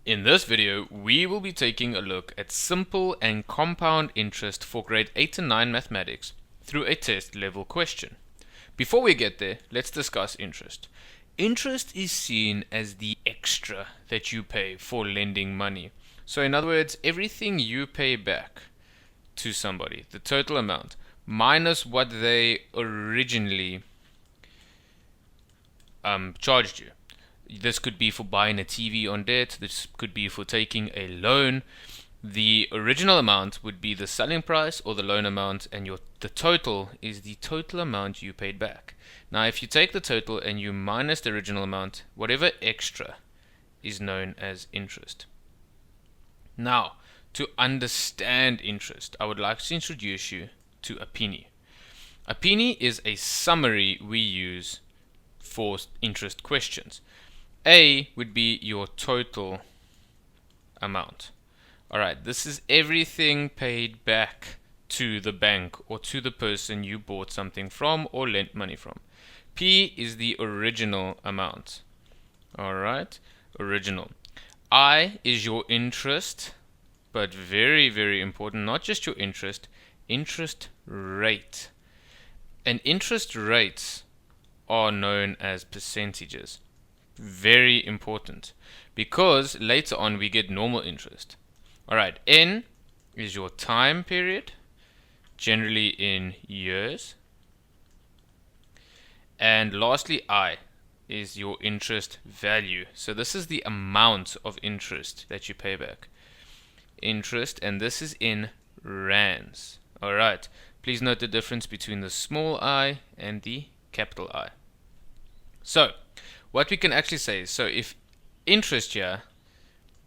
In this video, we will be taking a look at simple and compound interest for grade 8 and 9 mathematics through a test level question. Before we get there, let's discuss interest. Interest is seen as the extra that you pay for lending money. So in other words, everything you pay back to somebody, the total amount, minus what they originally charged you. This could be for buying a TV on debt. This could be for taking a loan. The original amount would be the selling price or the loan amount, and the total is the total amount you paid back. Now, if you take the total and you minus the original amount, whatever extra is known as interest. Now, to understand interest, I would like to introduce you to a penny. A penny is a summary we use for interest questions. A would be your total amount. Alright, this is everything paid back to the bank or to the person you bought something from or lent money from. P is the original amount. Alright, original. I is your interest, but very, very important, not just your interest rate. And interest rates are known as percentages. Very important, because later on we get normal interest. Alright, N is your time period, generally in years. And lastly, I is your interest value. So this is the amount of interest that you pay back. Interest, and this is in rands. Alright, please note the difference between the small I and the capital I. So, what we can actually say is, so if interest here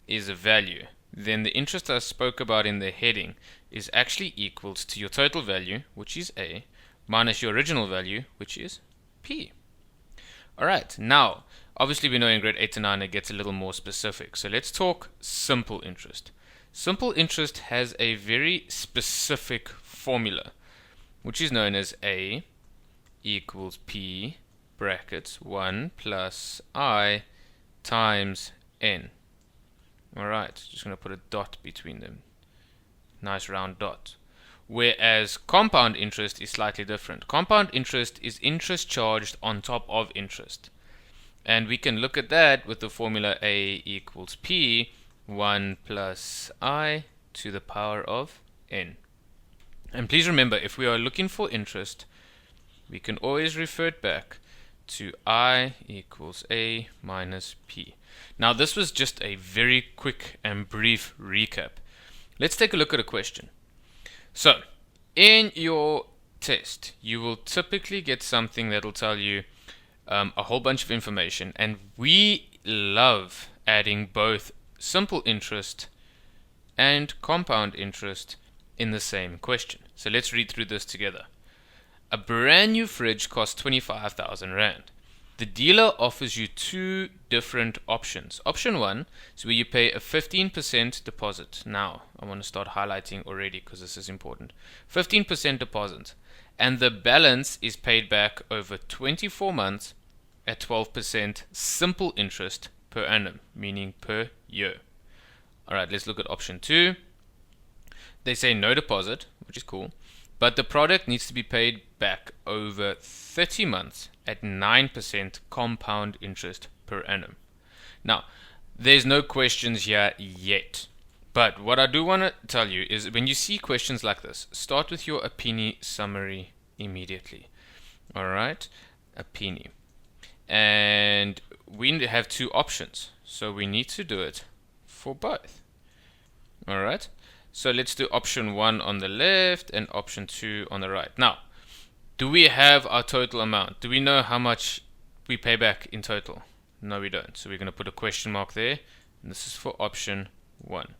is a value, then the interest I spoke about in the heading is actually equals to your total value, which is A, minus your original value, which is P. Alright, now, obviously we know in grade 8 to 9 it gets a little more specific. So let's talk simple interest. Simple interest has a very specific formula, which is known as A equals P brackets 1 plus I times N. Alright, just going to put a dot between them. Nice round dot. Whereas compound interest is slightly different. Compound interest is interest charged on top of interest. And we can look at that with the formula A equals P 1 plus I to the power of N. And please remember, if we are looking for interest, we can always revert back to I equals A minus P. Now this was just a very quick and brief recap. Let's take a look at a question. So, in your test, you will typically get something that will tell you a whole bunch of information, and we love adding both simple interest and compound interest in the same question. So let's read through this together. A brand new fridge costs 25,000 Rand. The dealer offers you two different options. Option 1 is where you pay a 15% deposit. Now, I want to start highlighting already because this is important. 15% deposit. And the balance is paid back over 24 months at 12% simple interest per annum, meaning per year. Alright, let's look at option 2. They say no deposit, which is cool. But the product needs to be paid back over 30 months at 9% compound interest per annum. Now, there's no questions here yet. But what I do want to tell you is when you see questions like this, start with your penny summary immediately. Alright, a penny. And we have two options. So we need to do it for both. Alright. So let's do option 1 on the left and option 2 on the right. Now, do we have our total amount? Do we know how much we pay back in total? No, we don't. So we're going to put a question mark there. And this is for option 1.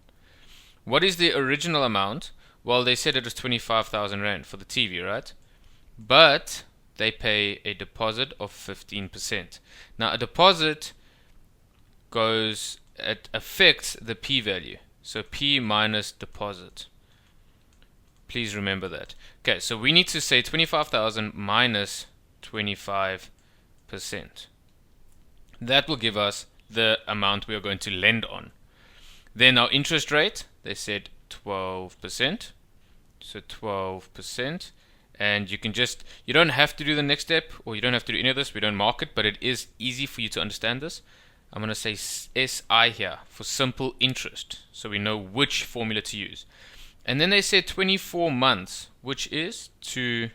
What is the original amount? Well, they said it was 25,000 Rand for the TV, right? But they pay a deposit of 15%. Now, a deposit affects the p-value. So P minus deposit. Please remember that. Okay, so we need to say 25,000 minus 25%. That will give us the amount we are going to lend on. Then our interest rate, they said 12%. So 12%. And you can just, you don't have to do the next step, or you don't have to do any of this. We don't mark it, but it is easy for you to understand this. I'm going to say SI here for simple interest, so we know which formula to use. And then they said 24 months, which is 2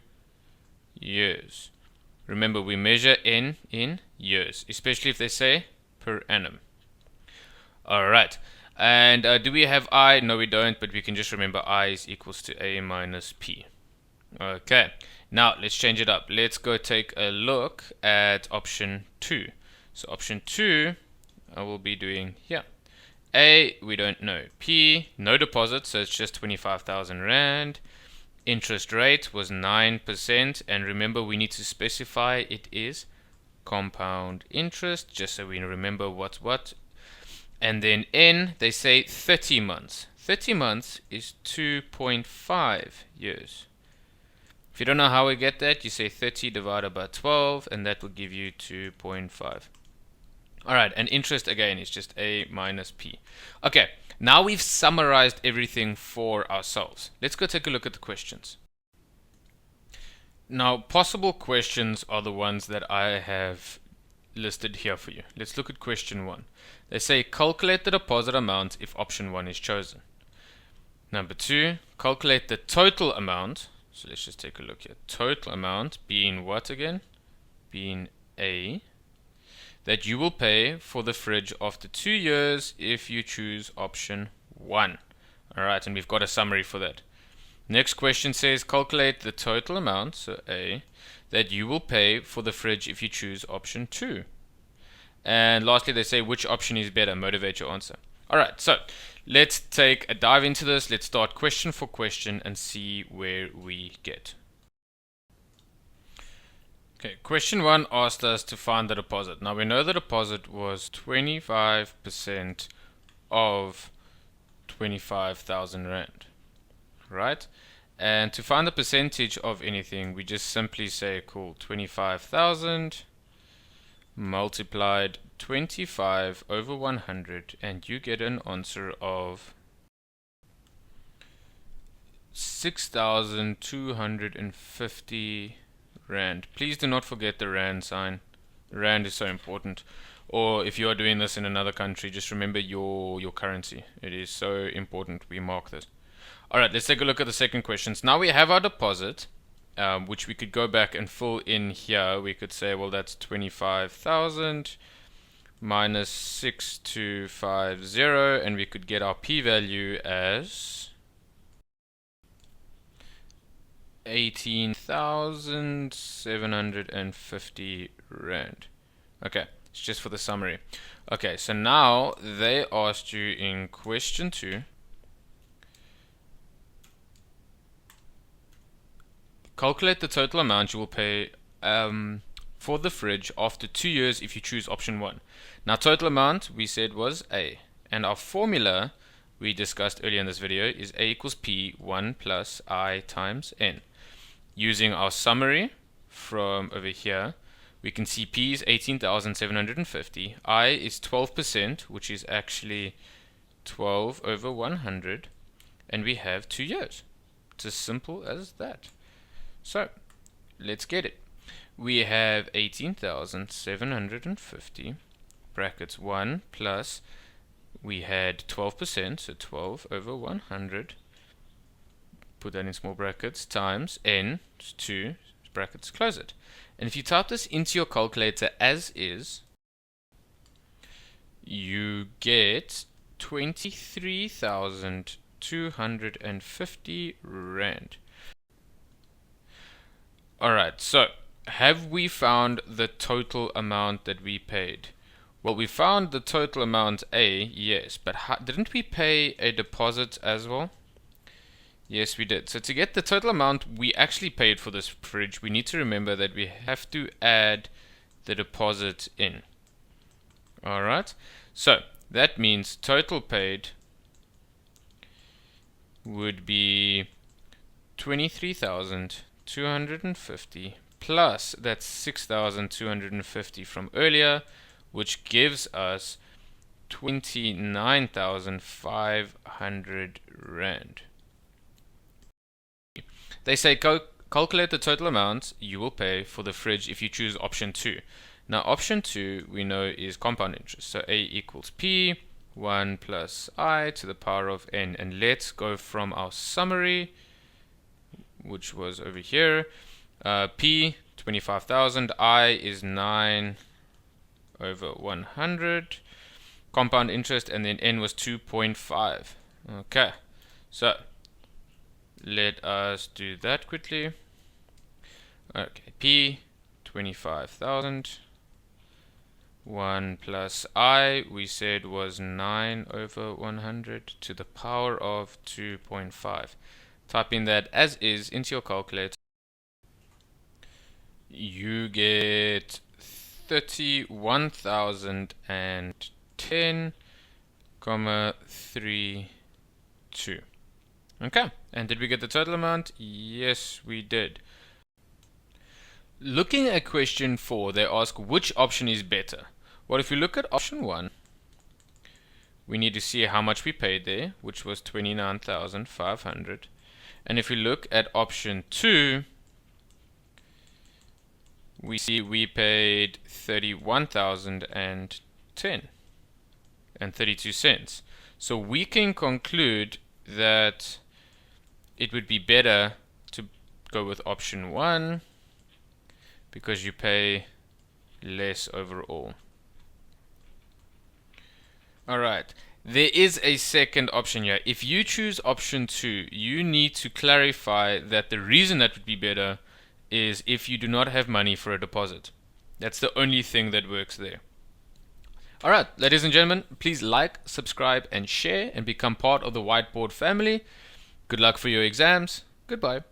years. Remember, we measure N in years, especially if they say per annum. Alright, and do we have I? No, we don't, but we can just remember I is equals to A minus P. Okay, now let's change it up. Let's go take a look at option 2. So option 2, I will be doing here. A, we don't know. P, no deposit, so it's just 25,000 Rand. Interest rate was 9%, and remember we need to specify it is compound interest, just so we remember what's what. And then N, they say 30 months. 30 months is 2.5 years. If you don't know how we get that, you say 30 divided by 12, and that will give you 2.5. Alright, and interest again is just A minus P. Okay, now we've summarized everything for ourselves. Let's go take a look at the questions. Now, possible questions are the ones that I have listed here for you. Let's look at question 1. They say calculate the deposit amount if option 1 is chosen. Number 2, calculate the total amount. So let's just take a look here. Total amount being what again? Being A. That you will pay for the fridge after 2 years if you choose option 1. Alright, and we've got a summary for that. Next question says calculate the total amount, so A, that you will pay for the fridge if you choose option 2. And lastly, they say which option is better, motivate your answer. Alright, so let's take a dive into this. Let's start question for question and see where we get. Okay, question 1 asked us to find the deposit. Now we know the deposit was 25% of 25,000 Rand, right? And to find the percentage of anything, we just simply say, cool, 25,000 multiplied 25 over 100, and you get an answer of 6,250 Rand. Please do not forget the Rand sign. The Rand is so important. Or if you are doing this in another country, just remember your currency. It is so important we mark this. Alright, let's take a look at the second questions. Now we have our deposit, which we could go back and fill in here. We could say, well, that's 25,000 minus 6250, and we could get our p-value as 18,750 Rand. Okay, it's just for the summary. Okay, so now they asked you in question 2, calculate the total amount you will pay for the fridge after 2 years if you choose option 1. Now total amount we said was A, and our formula we discussed earlier in this video is A equals P 1 plus I times N. Using our summary from over here, we can see P is 18,750, I is 12%, which is actually 12 over 100, and we have 2 years. It's as simple as that. So, let's get it. We have 18,750 brackets 1 plus, we had 12%, so 12 over 100, put that in small brackets, times N, 2, brackets, close it. And if you type this into your calculator as is, you get 23,250 Rand. Alright, so have we found the total amount that we paid? Well, we found the total amount A, yes, but didn't we pay a deposit as well? Yes, we did. So to get the total amount we actually paid for this fridge, we need to remember that we have to add the deposit in. Alright, so that means total paid would be 23,250 plus that's 6,250 from earlier, which gives us 29,500 Rand. They say calculate the total amount you will pay for the fridge if you choose option 2. Now option 2 we know is compound interest. So A equals P 1 plus I to the power of N. And let's go from our summary, which was over here. P 25,000, I is 9 over 100. Compound interest, and then N was 2.5. Okay, so let us do that quickly. Okay, P 25,000. 1 plus I, we said, was 9 over 100 to the power of 2.5. Type in that as is into your calculator. You get 31,010,32. Okay, and did we get the total amount? Yes, we did. Looking at question 4, they ask which option is better. Well, if we look at option 1, we need to see how much we paid there, which was 29,500. And if we look at option 2, we see we paid 31,010 and 32 cents. So we can conclude that it would be better to go with option 1 because you pay less overall. Alright, there is a second option here. If you choose option 2, you need to clarify that the reason that would be better is if you do not have money for a deposit. That's the only thing that works there. Alright, ladies and gentlemen, please like, subscribe, and share and become part of the Whiteboard family. Good luck for your exams. Goodbye.